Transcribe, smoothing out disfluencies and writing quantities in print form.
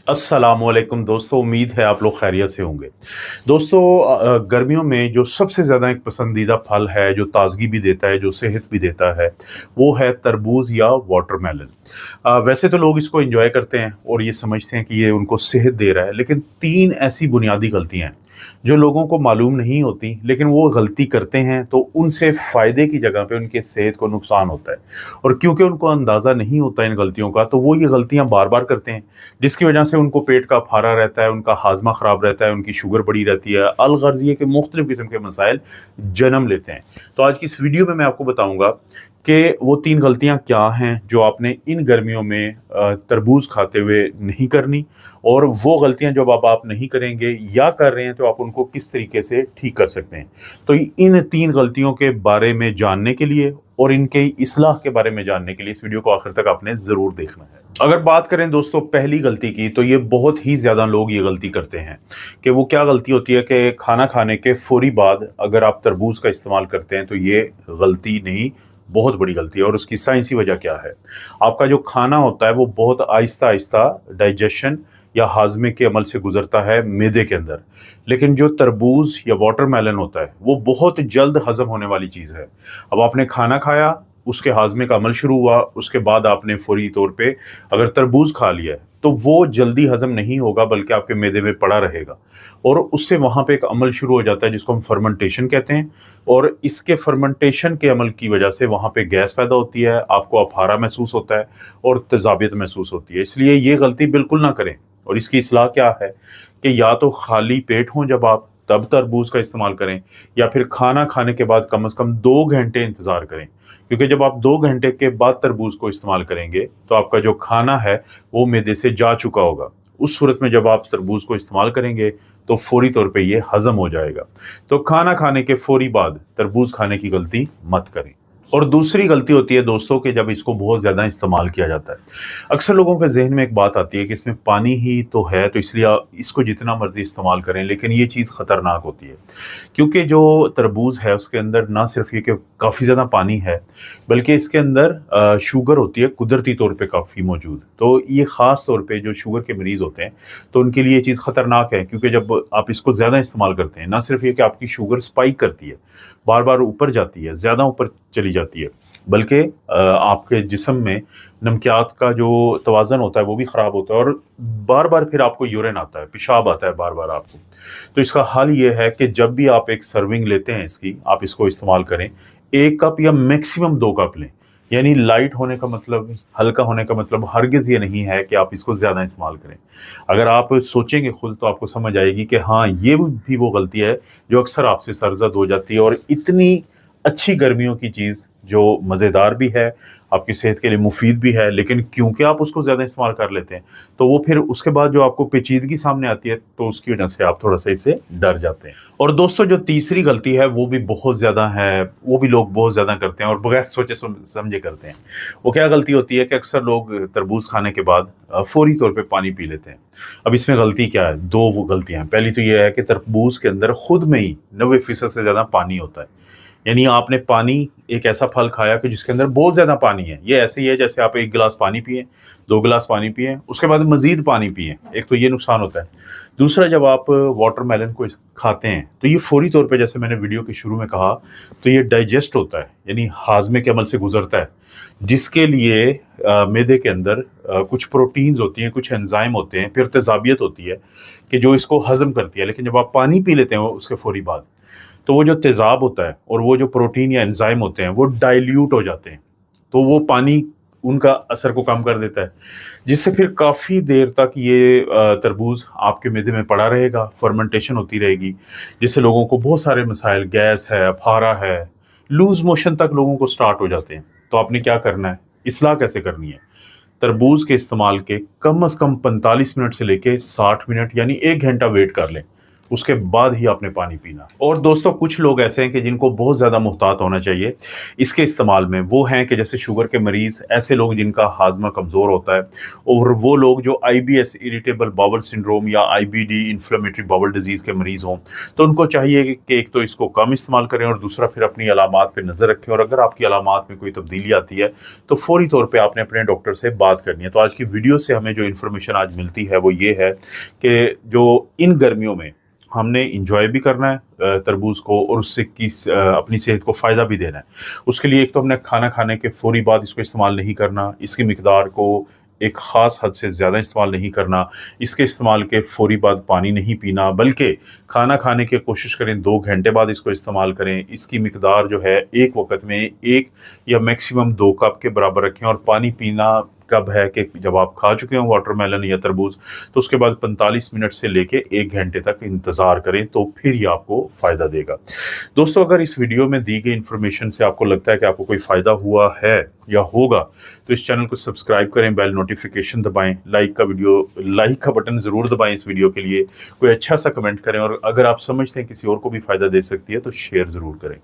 अस्सलामुअलैकुम दोस्तों, उम्मीद है आप लोग खैरियत से होंगे। दोस्तों, गर्मियों में जो सबसे ज़्यादा एक पसंदीदा फल है, जो ताज़गी भी देता है, जो सेहत भी देता है, वो है तरबूज़ या वाटरमेलन। वैसे तो लोग इसको एंजॉय करते हैं और ये समझते हैं कि ये उनको सेहत दे रहा है, लेकिन 3 ऐसी बुनियादी गलतियाँ हैं, जो लोगों को मालूम नहीं होती, लेकिन वो गलती करते हैं, तो उनसे फ़ायदे की जगह पे उनके सेहत को नुकसान होता है। और क्योंकि उनको अंदाज़ा नहीं होता इन गलतियों का, तो वो ये गलतियाँ बार-बार करते हैं, जिसकी वजह से उनको पेट का फारा रहता है, उनका हाज़मा ख़राब रहता है, उनकी शुगर बढ़ी रहती है, अलगर्ज़िये के मुख्तलिफ़ किस्म के मसाइल जन्म लेते हैं। तो आज की इस वीडियो में मैं आपको बताऊँगा कि वो 3 गलतियाँ क्या हैं, जो आपने इन गर्मियों में तरबूज़ खाते हुए नहीं करनी, और वो गलतियाँ जब आप नहीं करेंगे या कर रहे हैं, तो आप उनको किस तरीके से ठीक कर सकते हैं। तो इन 3 गलतियों के बारे में जानने के लिए और इनके इस्लाह के बारे में जानने के लिए इस वीडियो को आखिर तक आपने ज़रूर देखना है। अगर बात करें दोस्तों पहली गलती की, तो ये बहुत ही ज़्यादा लोग ये गलती करते हैं कि वो क्या गलती होती है कि खाना खाने के फ़ौरी बाद अगर आप तरबूज़ का इस्तेमाल करते हैं, तो ये गलती नहीं, बहुत बड़ी गलती है। और उसकी साइंसी वजह क्या है? आपका जो खाना होता है वो बहुत आहिस्ता-आहिस्ता डाइजेशन या हाज़मे के अमल से गुज़रता है मैदे के अंदर। लेकिन जो तरबूज़ या वाटरमेलन होता है, वो बहुत जल्द हज़म होने वाली चीज़ है। अब आपने खाना खाया, उसके हाज़मे का अमल शुरू हुआ, उसके बाद आपने फ़ौरी तौर पे अगर तरबूज़ खा लिया है, तो वो जल्दी हज़म नहीं होगा, बल्कि आपके मैदे में पड़ा रहेगा। और उससे वहाँ पे एक अमल शुरू हो जाता है जिसको हम फर्मेंटेशन कहते हैं। और इसके फर्मेंटेशन के अमल की वजह से वहाँ पे गैस पैदा होती है, आपको अफारा महसूस होता है और तेज़ाबियत महसूस होती है। इसलिए ये गलती बिल्कुल ना करें। और इसकी इस्लाह क्या है कि या तो खाली पेट हों जब आप, तब तरबूज़ का इस्तेमाल करें, या फिर खाना खाने के बाद कम से कम 2 घंटे इंतज़ार करें। क्योंकि जब आप 2 घंटे के बाद तरबूज़ को इस्तेमाल करेंगे, तो आपका जो खाना है वो मैदे से जा चुका होगा। उस सूरत में जब आप तरबूज़ को इस्तेमाल करेंगे, तो फ़ौरी तौर पे ये हज़म हो जाएगा। तो खाना खाने के फ़ौरी बाद तरबूज़ खाने की गलती मत करें। और दूसरी गलती होती है दोस्तों कि जब इसको बहुत ज़्यादा इस्तेमाल किया जाता है। अक्सर लोगों के ज़हन में एक बात आती है कि इसमें पानी ही तो है, तो इसलिए इसको जितना मर्ज़ी इस्तेमाल करें, लेकिन ये चीज़ ख़तरनाक होती है। क्योंकि जो तरबूज़ है उसके अंदर ना सिर्फ़ ये कि काफ़ी ज़्यादा पानी है, बल्कि इसके अंदर शुगर होती है कुदरती तौर पे काफ़ी मौजूद। तो ये ख़ास तौर पे जो शुगर के मरीज़ होते हैं, तो उनके लिए ये चीज़ ख़तरनाक है, क्योंकि जब आप इसको ज़्यादा इस्तेमाल करते हैं, ना सिर्फ़ ये कि आपकी शुगर स्पाइक करती है, बार-बार ऊपर जाती है, ज़्यादा ऊपर चली जाती है, बल्कि आपके जिस्म में नमकियात का जो तवाज़न होता है वो भी ख़राब होता है, और बार-बार फिर आपको यूरिन आता है, पेशाब आता है बार-बार आपको। तो इसका हल ये है कि जब भी आप एक सर्विंग लेते हैं इसकी, आप इसको इस्तेमाल करें, 1 कप या मैक्सिमम 2 कप लें। यानी लाइट होने का मतलब, हल्का होने का मतलब हरगिज़ ये नहीं है कि आप इसको ज़्यादा इस्तेमाल करें। अगर आप सोचेंगे खुद, तो आपको समझ आएगी कि हाँ, ये भी वो गलती है जो अक्सर आपसे सरज़द हो जाती है। और इतनी अच्छी गर्मियों की चीज़ जो मज़ेदार भी है, आपकी सेहत के लिए मुफ़ीद भी है, लेकिन क्योंकि आप उसको ज़्यादा इस्तेमाल कर लेते हैं, तो वो फिर उसके बाद जो आपको पेचीदगी सामने आती है, तो उसकी वजह से आप थोड़ा-सा इससे डर जाते हैं। और दोस्तों, जो तीसरी गलती है वो भी बहुत ज़्यादा है, वो भी लोग बहुत ज़्यादा करते हैं और बगैर सोचे समझे करते हैं। वो क्या गलती होती है कि अक्सर लोग तरबूज़ खाने के बाद फ़ौरी तौर पे पानी पी लेते हैं। अब इसमें गलती क्या है? 2 वो गलतियाँ हैं। पहली तो ये है कि तरबूज़ के अंदर खुद में ही 90% से ज़्यादा पानी होता है। यानी आपने पानी, एक ऐसा फल खाया कि जिसके अंदर बहुत ज़्यादा पानी है। ये ऐसे ही है जैसे आप 1 गिलास पानी पिएँ, 2 गिलास पानी पिएँ, उसके बाद मज़ीद पानी पिएँ। एक तो ये नुकसान होता है। दूसरा, जब आप वाटरमेलन को खाते हैं, तो ये फ़ौरी तौर पे, जैसे मैंने वीडियो के शुरू में कहा, तो ये डाइजेस्ट होता है, यानी हाज़मे के अमल से गुज़रता है, जिसके लिए मैदे के अंदर कुछ प्रोटीन्स होती हैं, कुछ एंज़ाइम होते हैं, फिर तेज़ाबियत होती है कि जो इसको हज़म करती है। लेकिन जब आप पानी पी लेते हैं उसके फ़ौरी बाद, तो वो जो तेज़ाब होता है और वो जो प्रोटीन या एंजाइम होते हैं, वो डाइल्यूट हो जाते हैं। तो वो पानी उनका असर को कम कर देता है, जिससे फिर काफ़ी देर तक ये तरबूज़ आपके मैदे में पड़ा रहेगा, फर्मेंटेशन होती रहेगी, जिससे लोगों को बहुत सारे मसाइल, गैस है, अफारा है, लूज़ मोशन तक लोगों को स्टार्ट हो जाते हैं। तो आपने क्या करना है, इस्लाह कैसे करनी है? तरबूज़ के इस्तेमाल के कम से कम 45 मिनट से लेके 60 मिनट, यानी 1 घंटा वेट कर लें। उसके बाद ही आपने पानी पीना। और दोस्तों कुछ लोग ऐसे हैं कि जिनको बहुत ज़्यादा मुहतात होना चाहिए इसके इस्तेमाल में, वो हैं कि जैसे शुगर के मरीज़, ऐसे लोग जिनका हाज़मा कमज़ोर होता है, और वो लोग जो आईबीएस इरिटेबल बाउल सिंड्रोम या आईबीडी इन्फ्लेमेटरी बाउल डिजीज़ के मरीज़ हों, तो उनको चाहिए कि एक तो इसको कम इस्तेमाल करें और दूसरा फिर अपनी अलामात पे नज़र रखें, और अगर आपकी अलामात में कोई तब्दीली आती है तो फ़ौरी तौर पे आपने अपने डॉक्टर से बात करनी है। तो आज की वीडियो से हमें जो इन्फॉर्मेशन आज मिलती है वो ये है कि जो इन गर्मियों में हमने इंजॉय भी करना है तरबूज को, और उससे अपनी सेहत को फ़ायदा भी देना है। उसके लिए एक तो हमने खाना खाने के फ़ौरी बाद इसको इस्तेमाल नहीं करना, इसकी मिकदार को एक ख़ास हद से ज़्यादा इस्तेमाल नहीं करना, इसके इस्तेमाल के फ़ौरी बाद पानी नहीं पीना, बल्कि खाना खाने की कोशिश करें 2 घंटे बाद इसको इस्तेमाल करें। इसकी मिकदार जो है एक वक़्त में 1 या मैक्सिमम 2 कप के बराबर रखें, और पानी पीना कब है कि जब आप खा चुके हों वाटरमेलन या तरबूज, तो उसके बाद 45 मिनट से लेके 1 घंटे तक इंतज़ार करें, तो फिर ये आपको फ़ायदा देगा। दोस्तों अगर इस वीडियो में दी गई इन्फॉर्मेशन से आपको लगता है कि आपको कोई फ़ायदा हुआ है या होगा, तो इस चैनल को सब्सक्राइब करें, बेल नोटिफिकेशन दबाएं, लाइक का बटन ज़रूर दबाएं इस वीडियो के लिए, कोई अच्छा सा कमेंट करें, और अगर आप समझते हैं किसी और को भी फ़ायदा दे सकती है तो शेयर ज़रूर करें।